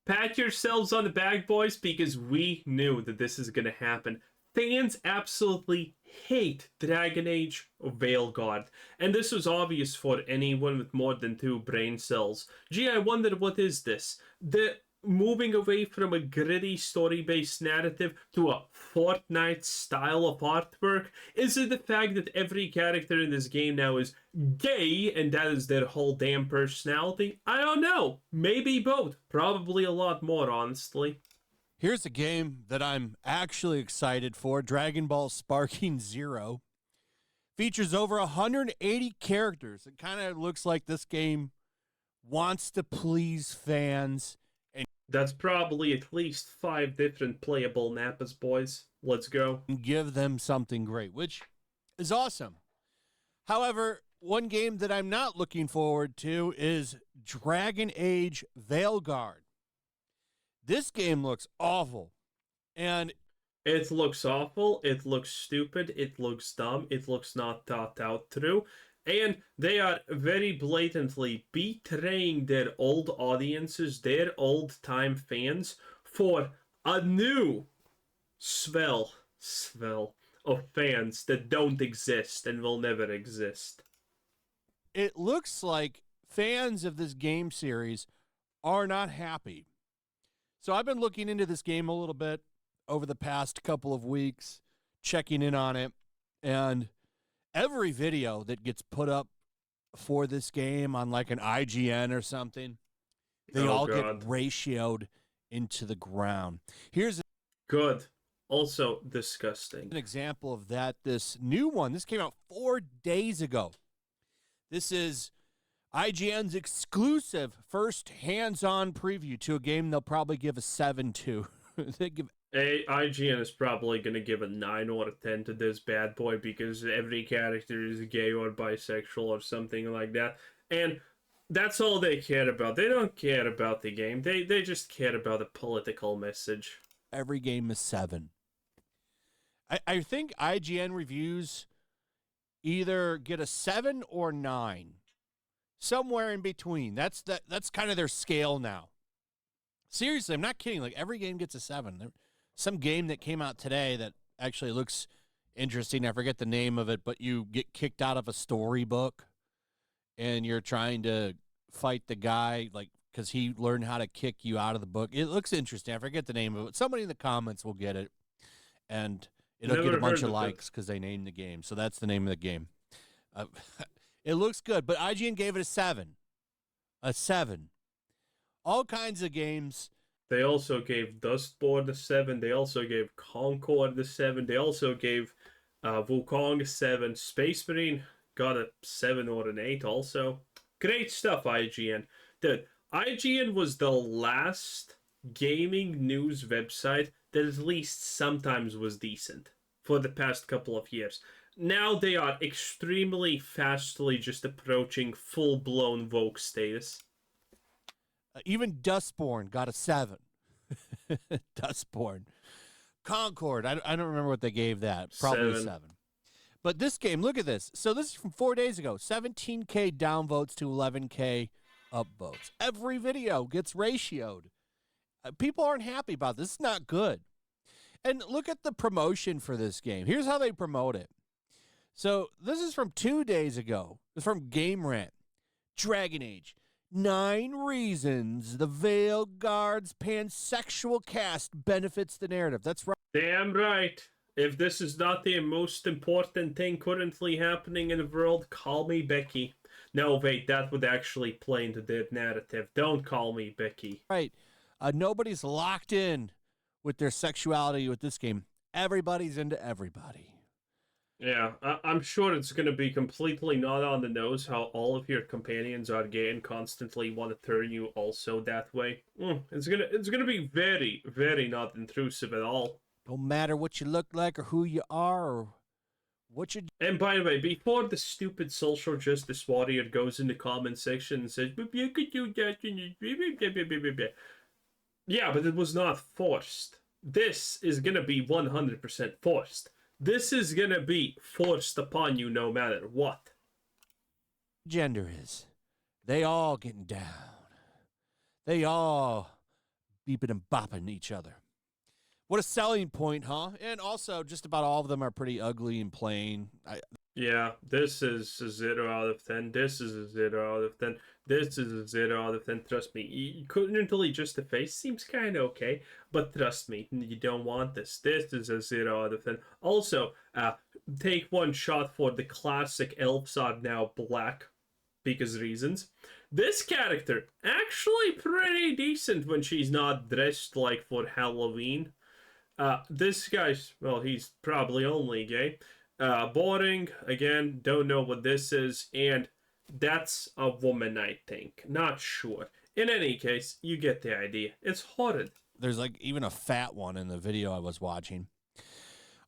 Pat yourselves on the back, boys, because we knew that this is going to happen. Fans absolutely hate Dragon Age Veilguard, and this was obvious for anyone with more than 2 brain cells. Gee, I wondered, what is this? The moving away from a gritty story-based narrative to a Fortnite style of artwork? Is it the fact that every character in this game now is gay and that is their whole damn personality? I don't know. Maybe both. Probably a lot more, honestly. Here's a game that I'm actually excited for, Dragon Ball Sparking Zero. Features over 180 characters. It kind of looks like this game wants to please fans. That's probably at least 5 different playable maps, boys. Let's go. And give them something great, which is awesome. However, one game that I'm not looking forward to is Dragon Age Veilguard. This game looks awful. And it looks awful, it looks stupid, it looks dumb, it looks not thought out through. And they are very blatantly betraying their old audiences, their old-time fans, for a new swell of fans that don't exist and will never exist. It looks like fans of this game series are not happy. So I've been looking into this game a little bit over the past couple of weeks, checking in on it, and every video that gets put up for this game on like an IGN or something, they all get ratioed into the ground. Here's good. Also disgusting. An example of that. This new one, this came out 4 days ago. This is IGN's exclusive first hands-on preview to a game they'll probably give a 7 to. IGN is probably going to give a 9 or a 10 to this bad boy because every character is gay or bisexual or something like that. And that's all they care about. They don't care about the game. They just care about a political message. Every game is 7. I think IGN reviews either get a 7 or 9. Somewhere in between. That's kind of their scale now. Seriously, I'm not kidding. Like, every game gets a 7. Some game that came out today that actually looks interesting. I forget the name of it, but you get kicked out of a storybook, and you're trying to fight the guy, like, because he learned how to kick you out of the book. It looks interesting. I forget the name of it. Somebody in the comments will get it, and it'll get a bunch of likes because they named the game. So that's the name of the game. It looks good, but IGN gave it a 7. A 7. All kinds of games. They also gave Dustborn a 7. They also gave Concord a 7. They also gave Wukong a 7. Space Marine got a 7 or an 8 also. Great stuff, IGN. Dude, IGN was the last gaming news website that at least sometimes was decent for the past couple of years. Now they are extremely fastly just approaching full-blown woke status. Even Dustborn got a 7. Dustborn. Concord, I don't remember what they gave that. Probably 7. A 7. But this game, look at this. So this is from 4 days ago. 17K downvotes to 11K upvotes. Every video gets ratioed. People aren't happy about this. It's not good. And look at the promotion for this game. Here's how they promote it. So this is from 2 days ago. It's from Game Rant. Dragon Age. 9 reasons the Veilguard's pansexual cast benefits the narrative. That's right. Damn right. If this is not the most important thing currently happening in the world, call me Becky. No, wait, that would actually play into the narrative. Don't call me Becky. Right. Nobody's locked in with their sexuality with this game. Everybody's into everybody. Yeah, I'm sure it's going to be completely not on the nose how all of your companions are gay and constantly want to turn you also that way. It's gonna be very, very not intrusive at all. Don't matter what you look like or who you are or what you... And by the way, before the stupid social justice warrior goes in the comment section and says, "But you could do that," yeah, but it was not forced. This is gonna be 100% forced. This is gonna be forced upon you no matter what. Gender is. They all getting down. They all beeping and bopping each other. What a selling point, huh? And also, just about all of them are pretty ugly and plain. Yeah, this is a 0 out of 10. This is a 0 out of 10. This is a 0 out of 10. Trust me. Currently, just the face seems kind of okay, but trust me, you don't want this. This is a 0 out of 10. Also, take one shot for the classic elves are now black because reasons. This character actually pretty decent when she's not dressed like for Halloween. This guy's, well, he's probably only gay. Boring, again, don't know what this is, and that's a woman, I think. Not sure. In any case, you get the idea. It's horrid. There's like even a fat one in the video I was watching.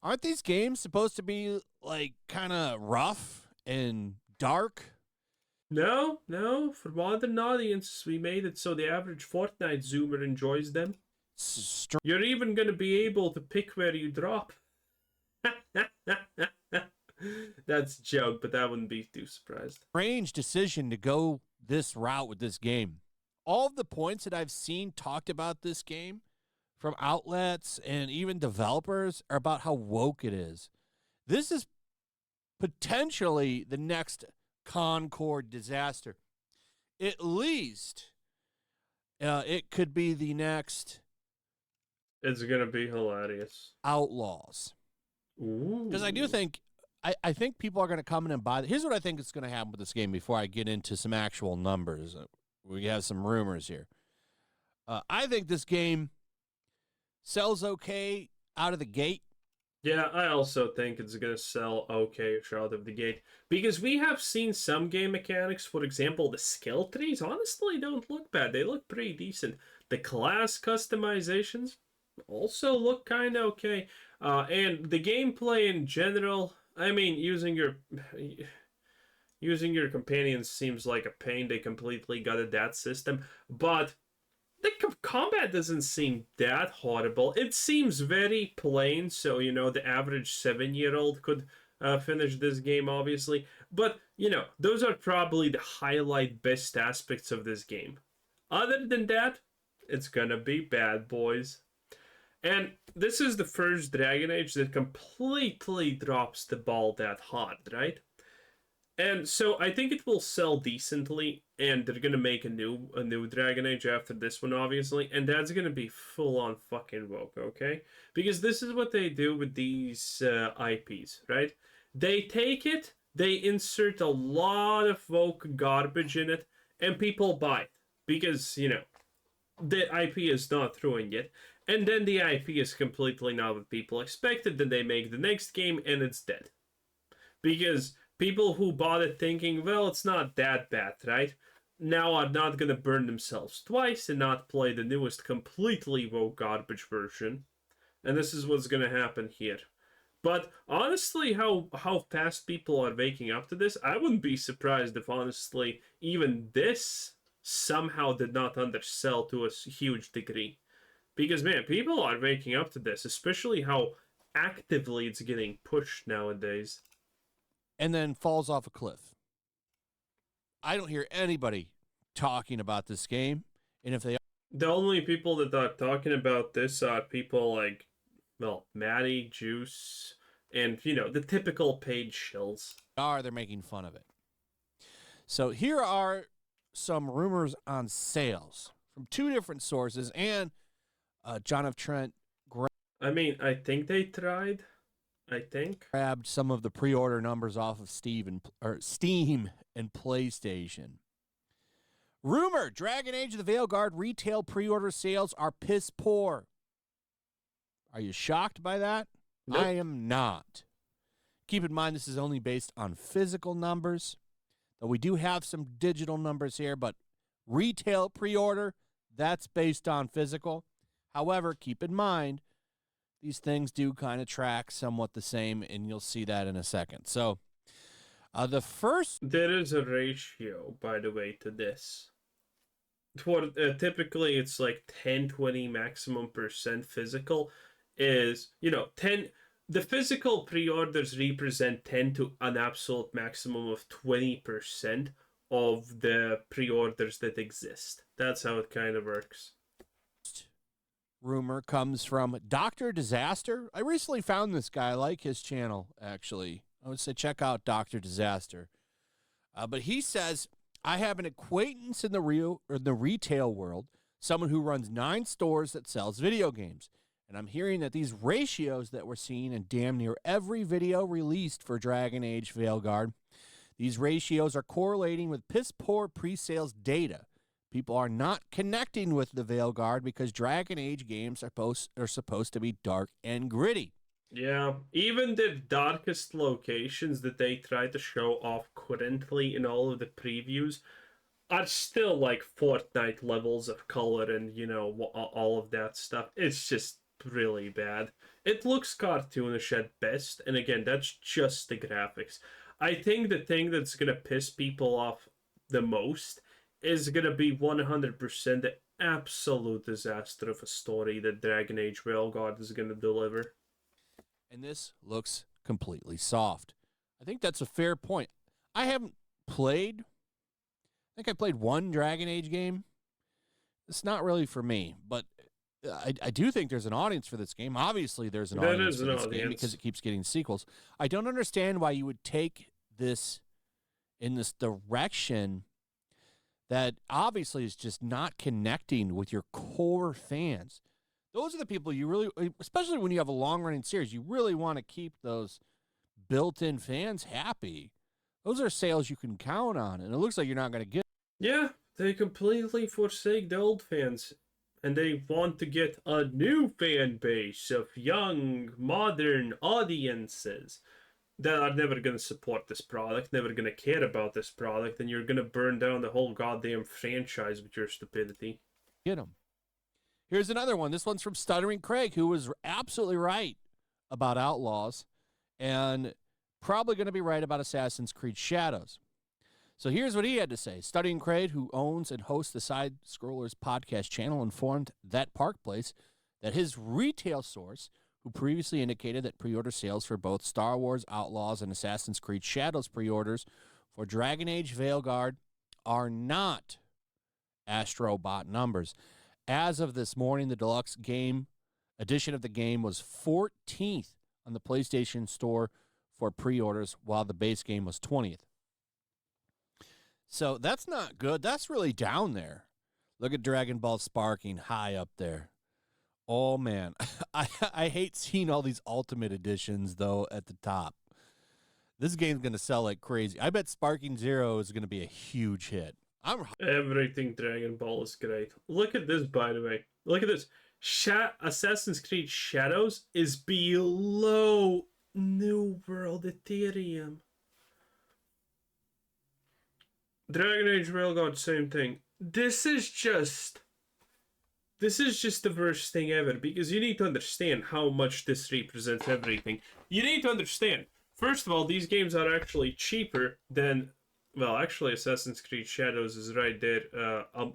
Aren't these games supposed to be like kind of rough and dark? No, for modern audiences, we made it so the average Fortnite Zoomer enjoys them. You're even gonna be able to pick where you drop. That's a joke, but I wouldn't be too surprised. Strange decision to go this route with this game. All of the points that I've seen talked about this game from outlets and even developers are about how woke it is. This is potentially the next Concord disaster. At least it could be the next. It's gonna be hilarious. Outlaws. Because I do think, I think people are going to come in and buy. Here's what I think is going to happen with this game before I get into some actual numbers. We have some rumors here. I think this game sells okay out of the gate. Yeah, I also think it's going to sell okay out of the gate. Because we have seen some game mechanics, for example, the skill trees, honestly don't look bad. They look pretty decent. The class customizations also look kind of okay. And the gameplay in general, I mean, using your companions seems like a pain. They completely gutted that system. But the combat doesn't seem that horrible. It seems very plain, so, you know, the average 7-year-old could finish this game, obviously. But, you know, those are probably the highlight best aspects of this game. Other than that, it's gonna be bad, boys. And this is the first Dragon Age that completely drops the ball that hard, right? And so I think it will sell decently, and they're gonna make a new Dragon Age after this one, obviously, and that's gonna be full on fucking woke, okay? Because this is what they do with these IPs, right? They take it, they insert a lot of woke garbage in it, and people buy it because, you know, the IP is not throwing it. And then the IP is completely not what people expected. Then they make the next game and it's dead. Because people who bought it thinking, well, it's not that bad, right? Now are not gonna burn themselves twice and not play the newest completely woke garbage version. And this is what's gonna happen here. But honestly, how fast people are waking up to this, I wouldn't be surprised if honestly even this somehow did not undersell to a huge degree. Because, man, people are waking up to this, especially how actively it's getting pushed nowadays. And then falls off a cliff. I don't hear anybody talking about this game. And if they are, the only people that are talking about this are people like, well, Maddie, Juice, and, you know, the typical paid shills. They're making fun of it. So here are some rumors on sales from two different sources, and John of Trent I mean, I think they tried. I think grabbed some of the pre-order numbers off of Steam and PlayStation. Rumor: Dragon Age of the Veilguard retail pre-order sales are piss poor. Are you shocked by that? Nope. I am not. Keep in mind this is only based on physical numbers, though we do have some digital numbers here, but retail pre-order, that's based on physical. However, keep in mind, these things do kind of track somewhat the same, and you'll see that in a second. So, the first... There is a ratio, by the way, to this. Typically, it's like 10-20 maximum % physical is, you know, 10... The physical pre-orders represent 10 to an absolute maximum of 20% of the pre-orders that exist. That's how it kind of works. rumor comes from Dr. Disaster. I recently found this guy. I like his channel, actually. I would say check out Dr. Disaster. But he says, I have an acquaintance in the retail world, someone who runs 9 stores that sells video games. And I'm hearing that these ratios that we're seeing in damn near every video released for Dragon Age Veilguard, these ratios are correlating with piss-poor pre-sales data. People are not connecting with the Veilguard because Dragon Age games are supposed to be dark and gritty. Yeah, even the darkest locations that they try to show off currently in all of the previews are still like Fortnite levels of color and, all of that stuff. It's just really bad. It looks cartoonish at best, and again, that's just the graphics. I think the thing that's gonna piss people off the most is gonna be 100% the absolute disaster of a story that Dragon Age Veilguard is gonna deliver. And this looks completely soft. I think that's a fair point. I haven't played. I think I played one Dragon Age game. It's not really for me, but I do think there's an audience for this game. Obviously, there's an audience for this game because it keeps getting sequels. I don't understand why you would take this in this direction that obviously is just not connecting with your core fans. Those are the people you really, especially when you have a long-running series, you really want to keep those built-in fans happy. Those are sales you can count on, and it looks like you're not going to get. Yeah, they completely forsake the old fans, and they want to get a new fan base of young, modern audiences that are never going to support this product, never going to care about this product, and you're going to burn down the whole goddamn franchise with your stupidity. Get them. Here's another one. This one's from Stuttering Craig, who was absolutely right about Outlaws and probably going to be right about Assassin's Creed Shadows. So here's what he had to say. Stuttering Craig, who owns and hosts the Side Scrollers podcast channel, informed that Park Place that his retail source, who previously indicated that pre-order sales for both Star Wars Outlaws and Assassin's Creed Shadows pre-orders for Dragon Age Veilguard are not Astrobot numbers. As of this morning, the deluxe game edition of the game was 14th on the PlayStation Store for pre-orders, while the base game was 20th. So that's not good. That's really down there. Look at Dragon Ball Sparking high up there. Oh, man. I hate seeing all these Ultimate Editions, though, at the top. This game's going to sell like crazy. I bet Sparking Zero is going to be a huge hit. Everything Dragon Ball is great. Look at this, by the way. Look at this. Assassin's Creed Shadows is below New World Ethereum. Dragon Age Railgun, same thing. This is just the worst thing ever, because you need to understand how much this represents everything. You need to understand, first of all, these games are actually cheaper than, well, actually, Assassin's Creed Shadows is right there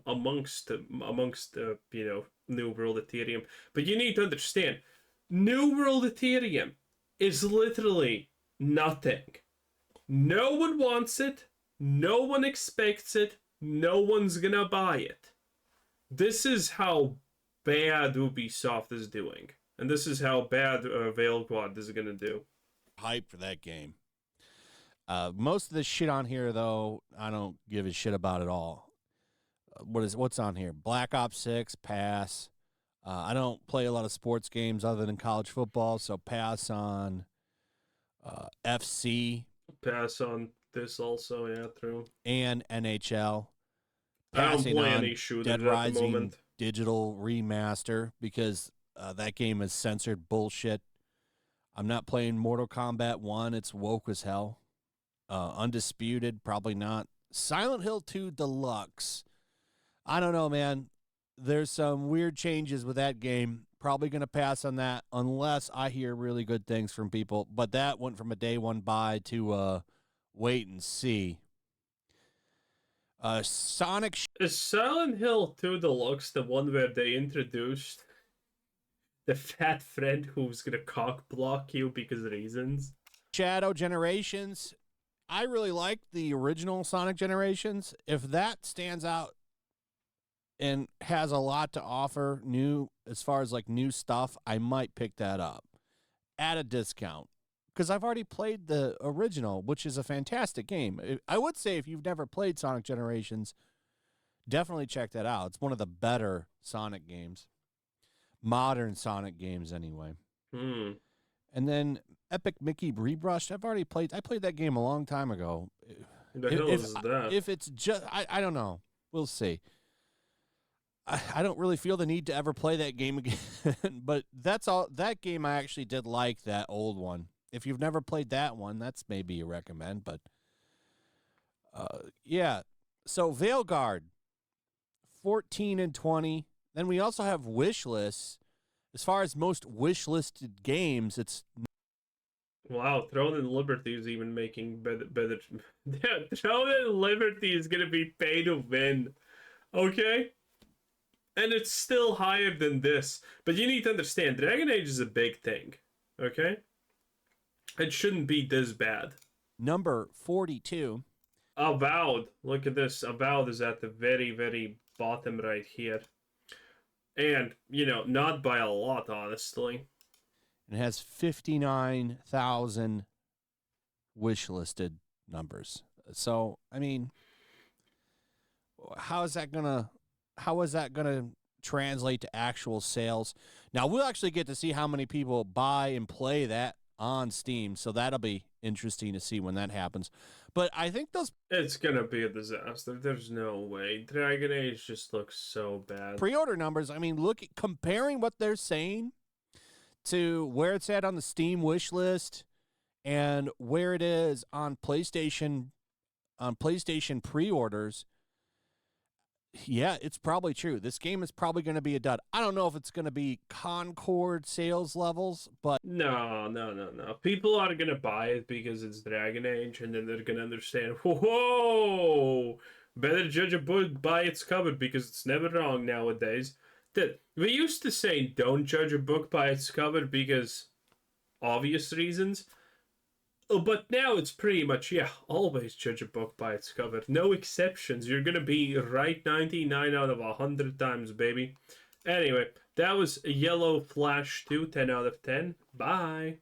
amongst New World Ethereum. But you need to understand, New World Ethereum is literally nothing. No one wants it. No one expects it. No one's gonna buy it. This is how bad Ubisoft is doing. And this is how bad Veilguard is gonna do. Hype for that game. Most of the shit on here, though, I don't give a shit about at all. What's on here? Black Ops 6, pass. I don't play a lot of sports games other than college football, so pass on FC. Pass on this also, yeah, true. And NHL. I don't Passing play on any shooters Dead at the Rising moment. Digital Remaster because that game is censored bullshit. I'm not playing Mortal Kombat 1. It's woke as hell. Undisputed, probably not. Silent Hill 2 Deluxe. I don't know, man. There's some weird changes with that game. Probably going to pass on that unless I hear really good things from people. But that went from a day one buy to wait and see. Sonic. Is Silent Hill 2 Deluxe the one where they introduced the fat friend who's gonna cock block you because of reasons? Shadow Generations. I really like the original Sonic Generations. If that stands out and has a lot to offer new as far as like new stuff, I might pick that up at a discount because I've already played the original, which is a fantastic game. I would say if you've never played Sonic Generations, definitely check that out. It's one of the better Sonic games, modern Sonic games anyway. Hmm. And then Epic Mickey Rebrushed, I played that game a long time ago. The hell is that? If it's just, I don't know. We'll see. I don't really feel the need to ever play that game again, but that's all. That game I actually did like, that old one. If you've never played that one, that's maybe a recommend. But yeah. So Veilguard, 14 and 20. Then we also have wish lists. As far as most wish listed games, it's Wow, Throne and Liberty is even making better. Yeah, Throne and Liberty is gonna be pay to win. Okay? And it's still higher than this. But you need to understand, Dragon Age is a big thing. Okay? It shouldn't be this bad. number 42. Avowed. Look at this. Avowed is at the very, very bottom right here. And, you know, not by a lot, honestly. It has 59,000 wish listed numbers. So, I mean, how is that gonna translate to actual sales? Now we'll actually get to see how many people buy and play that on Steam, so that'll be interesting to see when that happens. But I think those It's gonna be a disaster. There's no way. Dragon Age just looks so bad. pre-order numbers, I mean, look, comparing what they're saying to where it's at on the Steam wish list and where it is on PlayStation pre-orders. Yeah, it's probably true. This game is probably going to be a dud. I don't know if it's going to be Concord sales levels, but No. People are gonna buy it because it's Dragon Age, and then they're gonna understand, whoa, better judge a book by its cover because it's never wrong nowadays. That we used to say don't judge a book by its cover because obvious reasons. Oh, but now it's pretty much, yeah, always judge a book by its cover. No exceptions. You're gonna be right 99 out of 100 times, baby. Anyway, that was Yellow Flash 2, 10 out of 10. Bye.